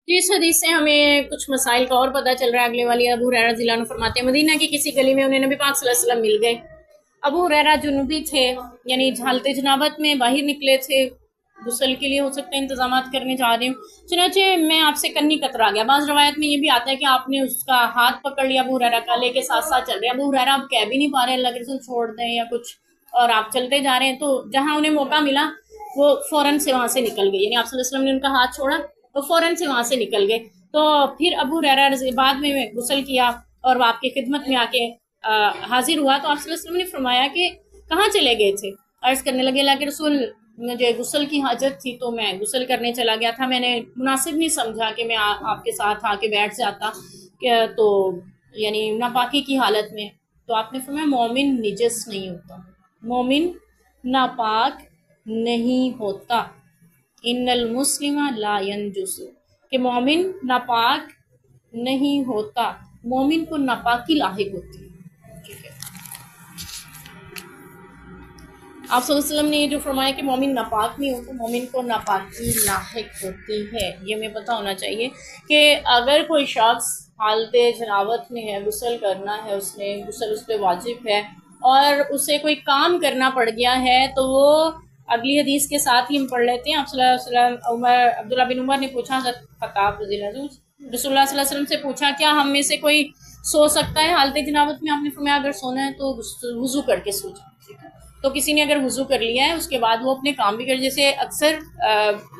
تو اس حدیث سے ہمیں کچھ مسائل کا اور پتہ چل رہا ہے۔ اگلے والی ابو ہریرہ رضی اللہ عنہ فرماتے ہیں مدینہ کی کسی گلی میں انہیں نبی پاک صلی اللہ علیہ وسلم مل گئے۔ ابو ہریرہ جنوبی تھے، یعنی حالت جنابت میں باہر نکلے تھے، غسل کے لیے ہو سکتا ہے انتظامات کرنے جا رہے ہوں، چنانچہ میں آپ سے کنی کترا گیا۔ بعض روایت میں یہ بھی آتا ہے کہ آپ نے اس کا ہاتھ پکڑ لیا، ابو ہریرہ کا، لے کے ساتھ ساتھ چل رہے ہیں۔ ابو ہریرہ آپ کہہ بھی نہیں پا رہے اللہ کے رسول چھوڑ دیں یا کچھ، اور آپ چلتے جا رہے ہیں، تو جہاں انہیں موقع ملا وہ فوراً سے وہاں سے نکل گئے، یعنی آپ صلی اللہ علیہ وسلم نے ان کا ہاتھ چھوڑا تو فوراً سے وہاں سے نکل گئے۔ تو پھر ابو ہریرہ بعد میں غسل کیا اور وہ آپ کی خدمت میں آ کے حاضر ہوا، تو آپ صلی اللہ علیہ وسلم نے فرمایا کہ کہاں چلے گئے تھے؟ عرض کرنے لگے اللہ کے رسول مجھے غسل کی حاجت تھی تو میں غسل کرنے چلا گیا تھا، میں نے مناسب نہیں سمجھا کہ میں آپ کے ساتھ آ کے بیٹھ جاتا، تو یعنی ناپاکی کی حالت میں۔ تو آپ نے فرمایا مومن نجس نہیں ہوتا، مومن ناپاک نہیں ہوتا، ان المسلم لا ینجس، کہ مومن ناپاک نہیں ہوتا، مومن کو ناپاکی لاحق ہوتی ہے۔ آپ صلی اللہ علیہ وسلم نے یہ جو فرمایا کہ مومن ناپاک نہیں ہوتا، مومن کو ناپاکی لاحق ہوتی ہے، یہ ہمیں پتہ ہونا چاہیے کہ اگر کوئی شخص حالت جنابت میں ہے، غسل کرنا ہے، اس نے غسل اس پہ واجب ہے اور اسے کوئی کام کرنا پڑ گیا ہے، تو وہ اگلی حدیث کے ساتھ ہی ہم پڑھ لیتے ہیں۔ آپ صلی اللہ علیہ وسلم عبداللہ بن عمر نے پوچھا، خطاب رضی اللہ عنہ رسول اللہ صلی اللہ علیہ وسلم سے پوچھا کیا ہم میں سے کوئی سو سکتا ہے حالت جنابت میں؟ آپ نے فرمایا اگر سونا ہے تو وضو کر کے سو جائے۔ تو کسی نے اگر وضو کر لیا ہے اس کے بعد وہ اپنے کام بھی کر، جیسے اکثر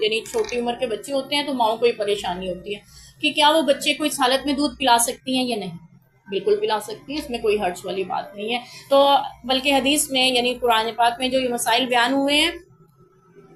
یعنی چھوٹی عمر کے بچے ہوتے ہیں تو ماؤں کو یہ پریشانی ہوتی ہے کہ کیا وہ بچے کو اس حالت میں دودھ پلا سکتی ہیں یا نہیں۔ بالکل پلا سکتی ہیں، اس میں کوئی حرج والی بات نہیں ہے۔ تو بلکہ حدیث میں یعنی قرآن پاک میں جو یہ مسائل بیان ہوئے ہیں،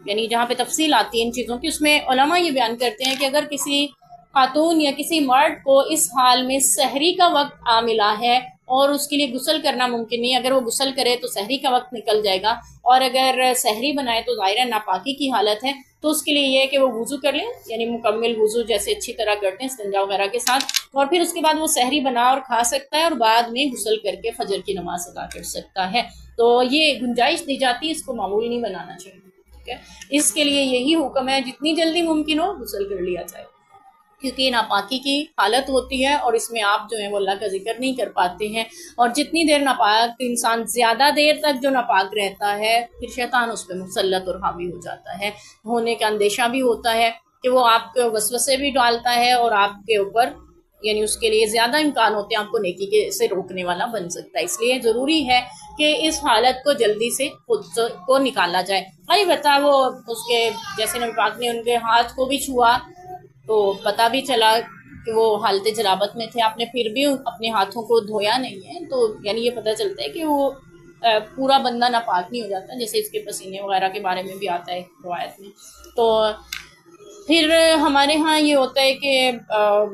یعنی جہاں پہ تفصیل آتی ہے ان چیزوں کی، اس میں علماء یہ بیان کرتے ہیں کہ اگر کسی خاتون یا کسی مرد کو اس حال میں سحری کا وقت آ ملا ہے اور اس کے لیے غسل کرنا ممکن نہیں، اگر وہ غسل کرے تو سحری کا وقت نکل جائے گا، اور اگر سحری بنائے تو ظاہرہ ناپاکی کی حالت ہے، تو اس کے لیے یہ ہے کہ وہ وضو کر لیں، یعنی مکمل وضو جیسے اچھی طرح کرتے ہیں استنجا وغیرہ کے ساتھ، اور پھر اس کے بعد وہ سحری بنا اور کھا سکتا ہے اور بعد میں غسل کر کے فجر کی نماز ادا کر سکتا ہے۔ تو یہ گنجائش دی جاتی ہے، اس کو معمول نہیں بنانا چاہیے، ٹھیک ہے؟ اس کے لیے یہی حکم ہے جتنی جلدی ممکن ہو غسل کر لیا جائے، کیونکہ یہ ناپاکی کی حالت ہوتی ہے اور اس میں آپ جو ہیں وہ اللہ کا ذکر نہیں کر پاتے ہیں، اور جتنی دیر ناپاک انسان زیادہ دیر تک جو ناپاک رہتا ہے پھر شیطان اس پہ مسلط اور حاوی ہو جاتا ہے، ہونے کا اندیشہ بھی ہوتا ہے کہ وہ آپ کو وسوسے بھی ڈالتا ہے اور آپ کے اوپر یعنی اس کے لیے زیادہ امکان ہوتے ہیں آپ کو نیکی کے سے روکنے والا بن سکتا ہے۔ اس لیے ضروری ہے کہ اس حالت کو جلدی سے خود کو نکالا جائے۔ البتہ وہ اس کے جیسے نبی پاک نے ان کے ہاتھ کو بھی چھوا تو پتہ بھی چلا کہ وہ حالت جنابت میں تھے، آپ نے پھر بھی اپنے ہاتھوں کو دھویا نہیں ہے، تو یعنی یہ پتہ چلتا ہے کہ وہ پورا بندہ ناپاک نہیں ہو جاتا، جیسے اس کے پسینے وغیرہ کے بارے میں بھی آتا ہے روایت میں۔ تو پھر ہمارے ہاں یہ ہوتا ہے کہ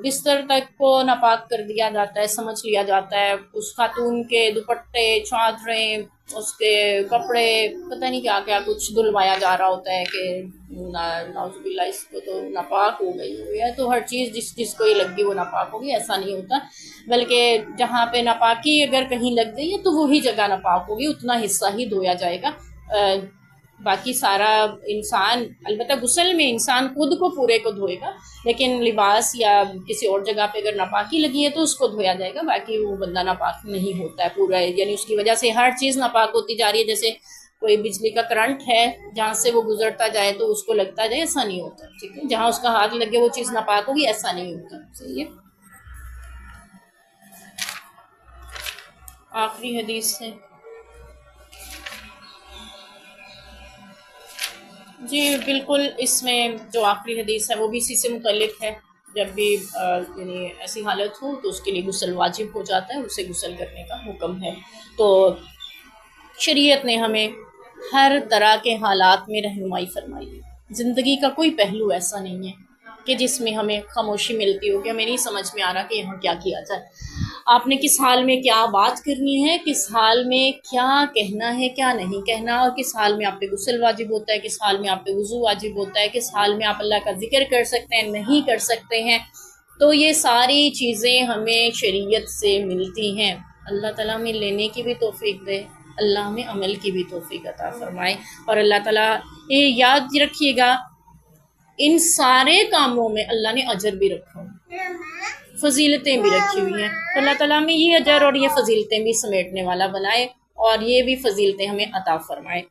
بستر تک کو ناپاک کر دیا جاتا ہے، سمجھ لیا جاتا ہے، اس خاتون کے دوپٹے، چادریں، اس کے کپڑے، پتہ نہیں کیا کیا کچھ دھلوایا جا رہا ہوتا ہے کہ نعوذ باللہ اس کو تو ناپاک ہو گئی ہے، تو ہر چیز جس کو یہ لگ گئی وہ ناپاک ہوگی، ایسا نہیں ہوتا، بلکہ جہاں پہ ناپاکی اگر کہیں لگ گئی ہے تو وہی جگہ ناپاک ہوگی، اتنا حصہ ہی دھویا جائے گا، باقی سارا انسان، البتہ غسل میں انسان خود کو پورے کو دھوئے گا، لیکن لباس یا کسی اور جگہ پہ اگر ناپاکی لگی ہے تو اس کو دھویا جائے گا، باقی وہ بندہ ناپاک نہیں ہوتا ہے پورا، یعنی اس کی وجہ سے ہر چیز ناپاک ہوتی جا رہی ہے، جیسے کوئی بجلی کا کرنٹ ہے جہاں سے وہ گزرتا جائے تو اس کو لگتا جائے، ایسا نہیں ہوتا، ٹھیک ہے؟ جہاں اس کا ہاتھ لگے وہ چیز ناپاک ہوگی، ایسا نہیں ہوتا، صحیح ہے؟ آخری حدیث ہے جی بالکل، اس میں جو آخری حدیث ہے وہ بھی اسی سے متعلق ہے، جب بھی یعنی ایسی حالت ہو تو اس کے لیے غسل واجب ہو جاتا ہے، اسے غسل کرنے کا حکم ہے۔ تو شریعت نے ہمیں ہر طرح کے حالات میں رہنمائی فرمائی ہے، زندگی کا کوئی پہلو ایسا نہیں ہے کہ جس میں ہمیں خاموشی ملتی ہو کہ ہمیں نہیں سمجھ میں آ رہا کہ یہاں کیا کیا جائے، آپ نے کس حال میں کیا بات کرنی ہے، کس حال میں کیا کہنا ہے کیا نہیں کہنا، اور کس حال میں آپ پہ غسل واجب ہوتا ہے، کس حال میں آپ پہ وضو واجب ہوتا ہے، کس حال میں آپ اللہ کا ذکر کر سکتے ہیں نہیں کر سکتے ہیں، تو یہ ساری چیزیں ہمیں شریعت سے ملتی ہیں۔ اللہ تعالیٰ ہمیں لینے کی بھی توفیق دے، اللہ ہمیں عمل کی بھی توفیق عطا فرمائے، اور اللہ تعالیٰ یہ یاد رکھیے گا ان سارے کاموں میں اللہ نے اجر بھی رکھا ہے، فضیلتیں بھی رکھی ہوئی ہیں، تو اللہ تعالیٰ میں یہ اجر اور یہ فضیلتیں بھی سمیٹنے والا بنائے اور یہ بھی فضیلتیں ہمیں عطا فرمائے۔